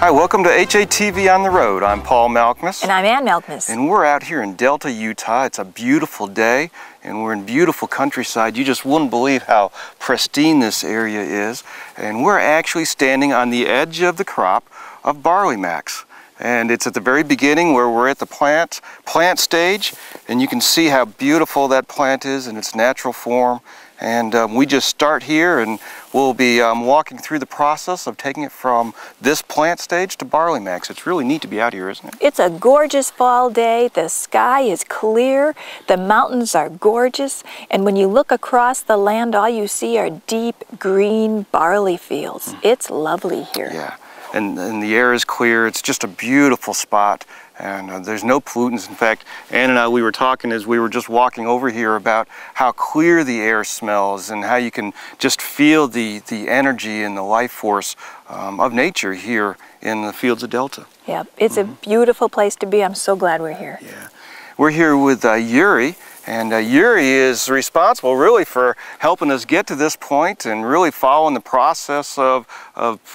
Hi, welcome to HATV on the Road. I'm Paul Malkmus. And I'm Ann Malkmus. And we're out here in Delta, Utah. It's a beautiful day, and we're in beautiful countryside. You just wouldn't believe how pristine this area is. And we're actually standing on the edge of the crop of barley max. And it's at the very beginning where we're at the plant stage, and you can see how beautiful that plant is in its natural form. And we just start here, and we'll be walking through the process of taking it from this plant stage to barley max. It's really neat to be out here, isn't it? It's a gorgeous fall day. The sky is clear. The mountains are gorgeous. And when you look across the land, all you see are deep green barley fields. It's lovely here. Yeah. And the air is clear. It's just a beautiful spot, and there's no pollutants. In fact, Ann and I, we were talking as we were just walking over here about how clear the air smells and how you can just feel the energy and the life force of nature here in the fields of Delta. Yeah, it's a beautiful place to be. I'm so glad we're here. Yeah. We're here with Yuri. And Yuri is responsible really for helping us get to this point and really following the process of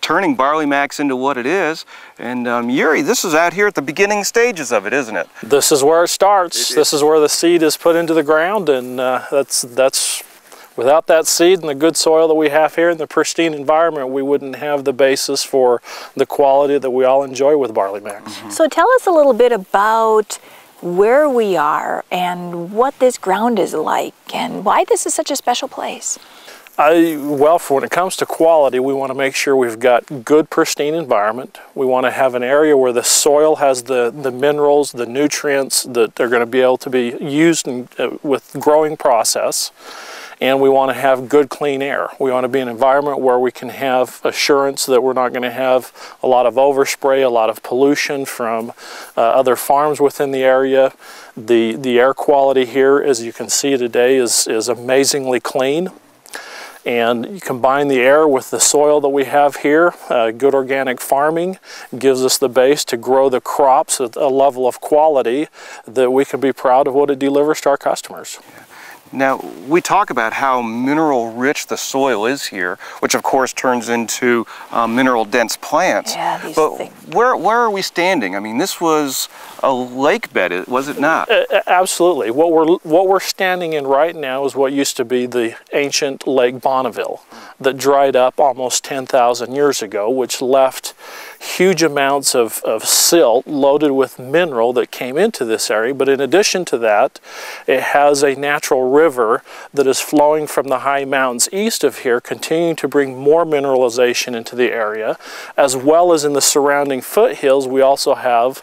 turning barley max into what it is. And Yuri, this is out here at the beginning stages of it, isn't it? This is where it starts. This is where the seed is put into the ground, and that's without that seed and the good soil that we have here in the pristine environment, we wouldn't have the basis for the quality that we all enjoy with barley max. So tell us a little bit about where we are and what this ground is like and why this is such a special place. Well, for when it comes to quality, we want to make sure we've got good pristine environment. We want to have an area where the soil has the minerals, the nutrients that are going to be able to be used with growing process. And we want to have good clean air. We want to be in an environment where we can have assurance that we're not going to have a lot of overspray, a lot of pollution from other farms within the area. The air quality here, as you can see today, is amazingly clean. And you combine the air with the soil that we have here, good organic farming gives us the base to grow the crops at a level of quality that we can be proud of what it delivers to our customers. Yeah. Now, we talk about how mineral rich the soil is here, which of course turns into mineral dense plants. Yeah, these but things. where are we standing? I mean, this was a lake bed, was it not? Absolutely. What we're standing in right now is what used to be the ancient Lake Bonneville that dried up almost 10,000 years ago, which left huge amounts of silt loaded with mineral that came into this area. But in addition to that, it has a natural river that is flowing from the high mountains east of here, continuing to bring more mineralization into the area, as well as in the surrounding foothills. We also have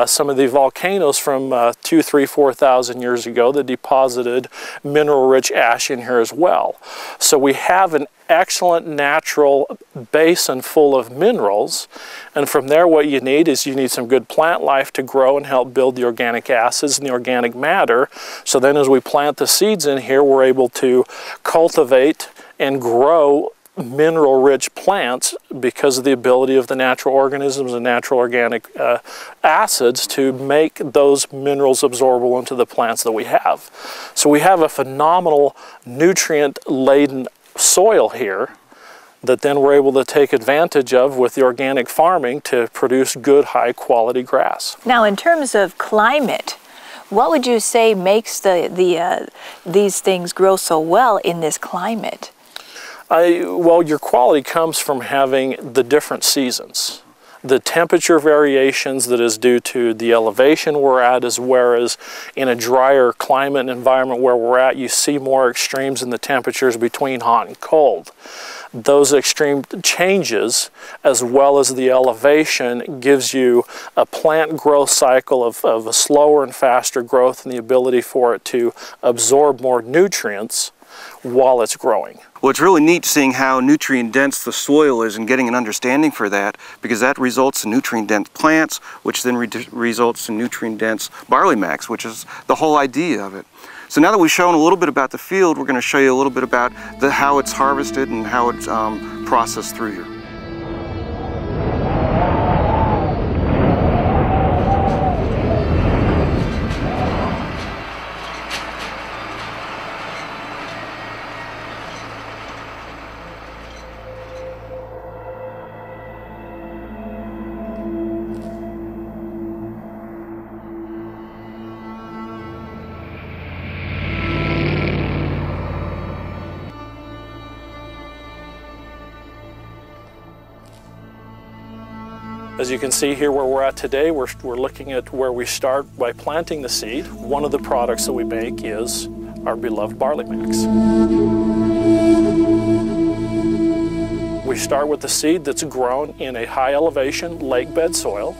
some of the volcanoes from 2,000, 3,000, 4,000 years ago that deposited mineral-rich ash in here as well. So we have an excellent natural basin full of minerals, and from there what you need some good plant life to grow and help build the organic acids and the organic matter. So then as we plant the seeds in here, we're able to cultivate and grow mineral-rich plants because of the ability of the natural organisms and natural organic acids to make those minerals absorbable into the plants that we have. So we have a phenomenal nutrient-laden soil here that then we're able to take advantage of with the organic farming to produce good, high-quality grass. Now, in terms of climate, what would you say makes these things grow so well in this climate? Well, your quality comes from having the different seasons. The temperature variations that is due to the elevation we're at, as well as in a drier climate and environment where we're at, you see more extremes in the temperatures between hot and cold. Those extreme changes, as well as the elevation, gives you a plant growth cycle of a slower and faster growth and the ability for it to absorb more nutrients while it's growing. Well, it's really neat seeing how nutrient dense the soil is and getting an understanding for that, because that results in nutrient dense plants, which then results in nutrient dense barley max, which is the whole idea of it. So now that we've shown a little bit about the field, we're going to show you a little bit about how it's harvested and how it's processed through here. As you can see here where we're at today, we're looking at where we start by planting the seed. One of the products that we make is our beloved Barley Max. We start with the seed that's grown in a high elevation lake bed soil,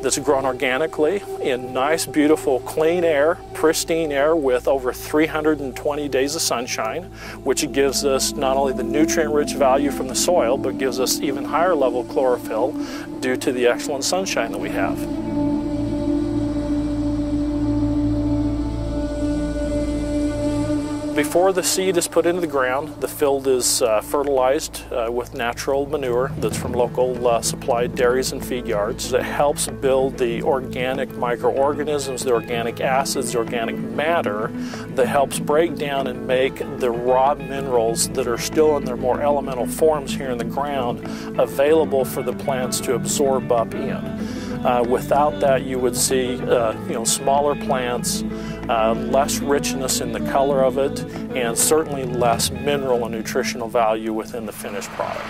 that's grown organically in nice, beautiful, clean air, pristine air with over 320 days of sunshine, which gives us not only the nutrient-rich value from the soil, but gives us even higher level chlorophyll due to the excellent sunshine that we have. Before the seed is put into the ground, the field is fertilized with natural manure that's from local supplied dairies and feed yards. It helps build the organic microorganisms, the organic acids, the organic matter that helps break down and make the raw minerals that are still in their more elemental forms here in the ground available for the plants to absorb up in. Without that, you would see smaller plants, less richness in the color of it, and certainly less mineral and nutritional value within the finished product.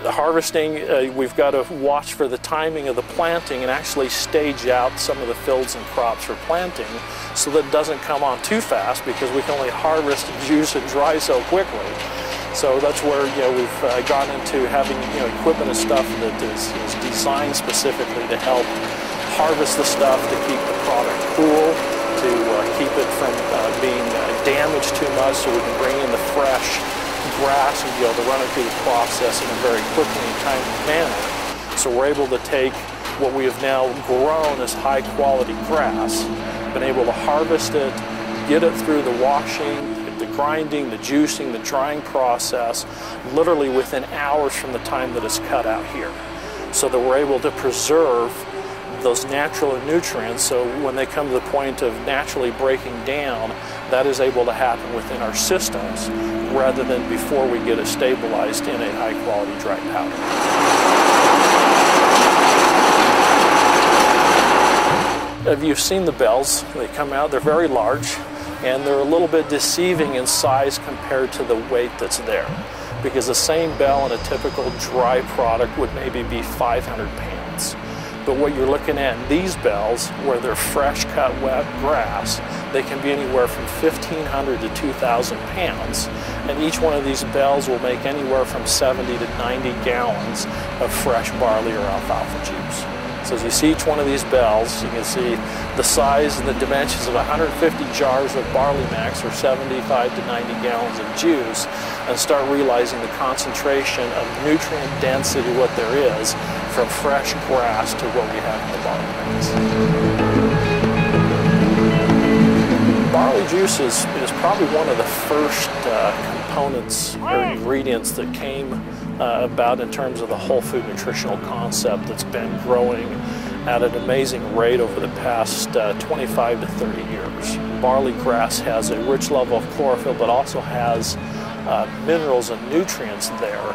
The harvesting, we've got to watch for the timing of the planting and actually stage out some of the fields and crops for planting so that it doesn't come on too fast, because we can only harvest, juice, and dry so quickly. So that's where we've gone into having equipment and stuff that is designed specifically to help harvest the stuff, to keep the product cool, to keep it from being damaged too much, so we can bring in the fresh grass and be able to run it through the process in a very quickly and timely manner. So we're able to take what we have now grown as high quality grass, been able to harvest it, get it through the washing, the grinding, the juicing, the drying process, literally within hours from the time that it's cut out here, so that we're able to preserve those natural nutrients, so when they come to the point of naturally breaking down, that is able to happen within our systems rather than before we get it stabilized in a high quality dry powder. Have you seen the bells? They come out, they're very large, and they're a little bit deceiving in size compared to the weight that's there, because the same bell in a typical dry product would maybe be 500 pounds. But what you're looking at in these bells, where they're fresh cut wet grass, they can be anywhere from 1,500 to 2,000 pounds. And each one of these bells will make anywhere from 70 to 90 gallons of fresh barley or alfalfa juice. So as you see each one of these bells, you can see the size and the dimensions of 150 jars of Barley Max, or 75 to 90 gallons of juice, and start realizing the concentration of nutrient density, what there is, from fresh grass to what we have in the Barley Max. Barley juice is probably one of the first components or ingredients that came about in terms of the whole food nutritional concept that's been growing at an amazing rate over the past 25 to 30 years. Barley grass has a rich level of chlorophyll, but also has minerals and nutrients there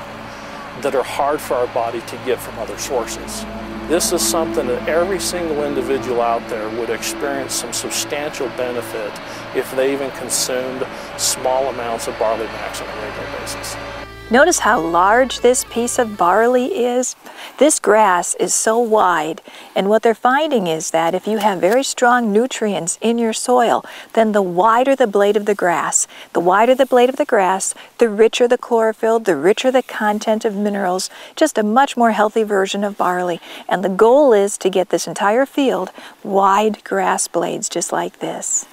that are hard for our body to get from other sources. This is something that every single individual out there would experience some substantial benefit if they even consumed small amounts of Barley Max on a regular basis. Notice how large this piece of barley is. This grass is so wide, and what they're finding is that if you have very strong nutrients in your soil, then the wider the blade of the grass. The wider the blade of the grass, the richer the chlorophyll, the richer the content of minerals, just a much more healthy version of barley. And the goal is to get this entire field wide grass blades just like this.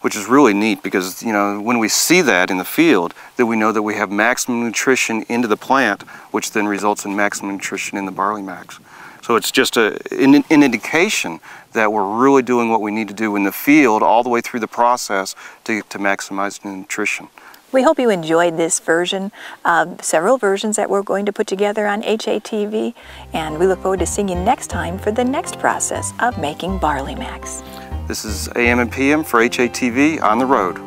Which is really neat, because when we see that in the field, then we know that we have maximum nutrition into the plant, which then results in maximum nutrition in the Barley Max. So it's just an indication that we're really doing what we need to do in the field all the way through the process to maximize the nutrition. We hope you enjoyed this version of several versions that we're going to put together on HATV, and we look forward to seeing you next time for the next process of making Barley Max. This is AM and PM for HATV on the road.